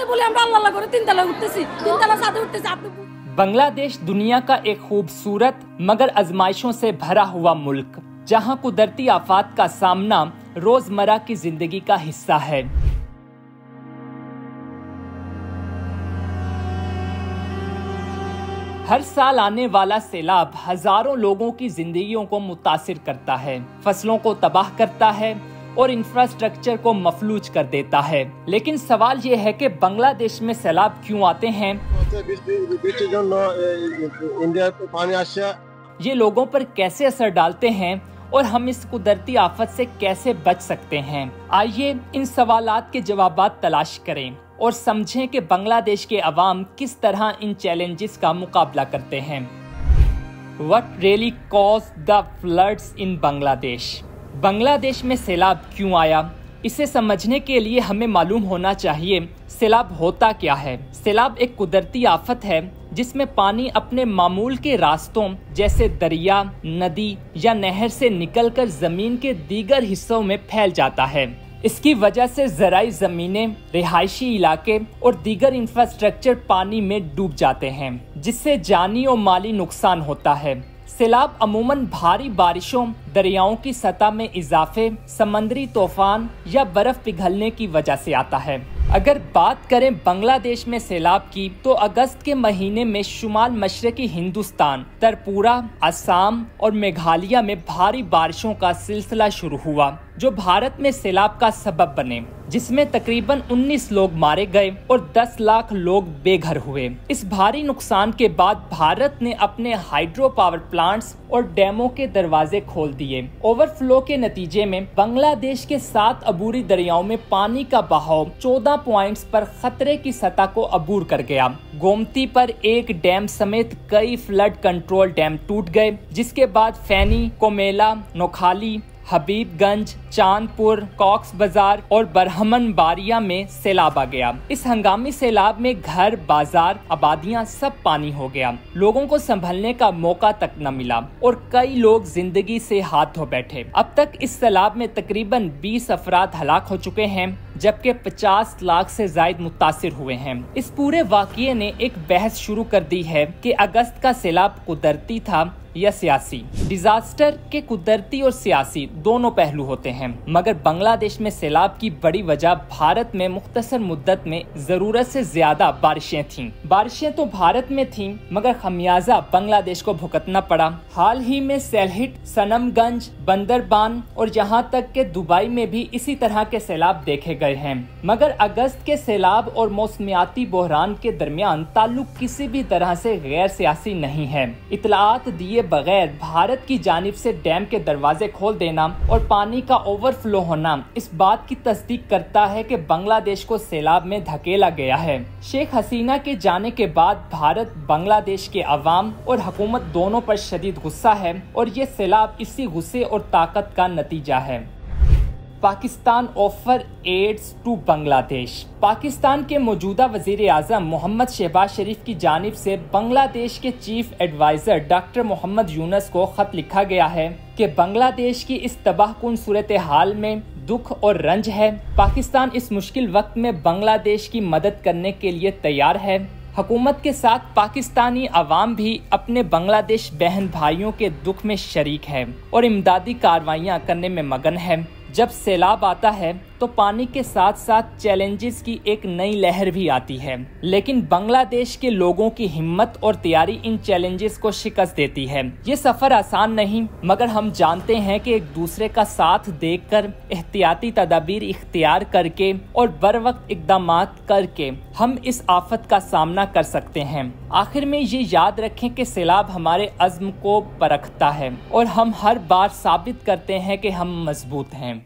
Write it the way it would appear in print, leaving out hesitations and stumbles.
আসছে বলে আমরা আল্লাহ আল্লাহ করে তিনতলা উঠতেছি, তিনতলা ছাদে उठतेছি। আপনি बांग्लादेश दुनिया का एक खूबसूरत मगर आजमाइशों से भरा हुआ मुल्क, जहां कुदरती आफात का सामना रोजमर्रा की जिंदगी का हिस्सा है। हर साल आने वाला सैलाब हजारों लोगों की जिंदगियों को मुतासिर करता है, फसलों को तबाह करता है और इंफ्रास्ट्रक्चर को मफलूज कर देता है। लेकिन सवाल ये है कि बांग्लादेश में सैलाब क्यों आते हैं, ये लोगों पर कैसे असर डालते हैं और हम इस कुदरती आफत से कैसे बच सकते हैं। आइए इन सवालात के जवाबात तलाश करें और समझें कि बांग्लादेश के अवाम किस तरह इन चैलेंजेस का मुकाबला करते हैं। What really caused the floods in Bangladesh? Bangladesh में सैलाब क्यों आया, इसे समझने के लिए हमें मालूम होना चाहिए सैलाब होता क्या है। सैलाब एक कुदरती आफत है जिसमें पानी अपने मामूल के रास्तों जैसे दरिया, नदी या नहर से निकलकर जमीन के दीगर हिस्सों में फैल जाता है। इसकी वजह से ज़राई ज़मीनें, रिहायशी इलाके और दीगर इंफ्रास्ट्रक्चर पानी में डूब जाते हैं, जिससे जानी और माली नुकसान होता है। सैलाब अमूमन भारी बारिशों, दरियाओं की सतह में इजाफे, समंदरी तूफान या बर्फ पिघलने की वजह से आता है। अगर बात करें बांग्लादेश में सैलाब की, तो अगस्त के महीने में शुमाल मशरकी हिंदुस्तान, त्रिपुरा, असम और मेघालय में भारी बारिशों का सिलसिला शुरू हुआ, जो भारत में सैलाब का सबब बने, जिसमें तकरीबन 19 लोग मारे गए और 10 लाख लोग बेघर हुए। इस भारी नुकसान के बाद भारत ने अपने हाइड्रो पावर प्लांट्स और डैमों के दरवाजे खोल दिए। ओवरफ्लो के नतीजे में बांग्लादेश के 7 अबूरी दरियाओं में पानी का बहाव 14 पॉइंट्स पर खतरे की सतह को अबूर कर गया। गोमती पर एक डैम समेत कई फ्लड कंट्रोल डैम टूट गए, जिसके बाद फैनी, कोमेला, नोखाली, हबीबगंज, चांदपुर, कॉक्स बाजार और बरहमन बारिया में सैलाब आ गया। इस हंगामी सैलाब में घर, बाजार, आबादियां सब पानी हो गया। लोगों को संभलने का मौका तक न मिला और कई लोग जिंदगी से हाथ धो बैठे। अब तक इस सैलाब में तकरीबन 20 अफराद हलाक हो चुके हैं, जबकि 50 लाख से ज्यादा मुतासिर हुए हैं। इस पूरे वाक़ये ने एक बहस शुरू कर दी है कि अगस्त का सैलाब कुदरती था या सियासी। डिजास्टर के कुदरती और सियासी दोनों पहलू होते हैं, मगर बांग्लादेश में सैलाब की बड़ी वजह भारत में मुख्तसर मुद्दत में जरूरत से ज्यादा बारिशें थीं। बारिशें तो भारत में थीं, मगर खमियाजा बांग्लादेश को भुगतना पड़ा। हाल ही में सैलहिट, सनमगंज, बंदरबान और यहाँ तक के दुबई में भी इसी तरह के सैलाब देखे गए हैं। मगर अगस्त के सैलाब और मौसमियाती बहरान के दरमियान ताल्लुक किसी भी तरह से गैर सियासी नहीं है। इतलात दिए बगैर भारत की जानिब से डैम के दरवाजे खोल देना और पानी का ओवरफ्लो होना इस बात की तस्दीक करता है कि बांग्लादेश को सैलाब में धकेला गया है। शेख हसीना के जाने के बाद भारत, बांग्लादेश के अवाम और हुकूमत दोनों पर शदीद गुस्सा है और ये सैलाब इसी गुस्से और ताकत का नतीजा है। Pakistan offer aids to Bangladesh. Pakistan के मौजूदा वजीर आज़म मोहम्मद शहबाज शरीफ की जानिब से बांग्लादेश के chief adviser doctor Muhammad Yunus को खत लिखा गया है कि बांग्लादेश की इस तबाहकुन सूरत हाल में दुख और रंज है। पाकिस्तान इस मुश्किल वक्त में बांग्लादेश की मदद करने के लिए तैयार है। हुकूमत के साथ पाकिस्तानी अवाम भी अपने बांग्लादेश बहन भाइयों के दुख में शरीक है और इमदादी कार्रवाइयाँ करने में मगन है। जब सैलाब आता है तो पानी के साथ साथ चैलेंजेस की एक नई लहर भी आती है, लेकिन बांग्लादेश के लोगों की हिम्मत और तैयारी इन चैलेंजेस को शिकस्त देती है। ये सफर आसान नहीं, मगर हम जानते हैं कि एक दूसरे का साथ देखकर, एहतियाती तदाबीर इख्तियार करके और बर वक्त इक़दामात करके हम इस आफत का सामना कर सकते हैं। आखिर में ये याद रखें कि सैलाब हमारे अज़्म को परखता है और हम हर बार साबित करते हैं कि हम मजबूत हैं।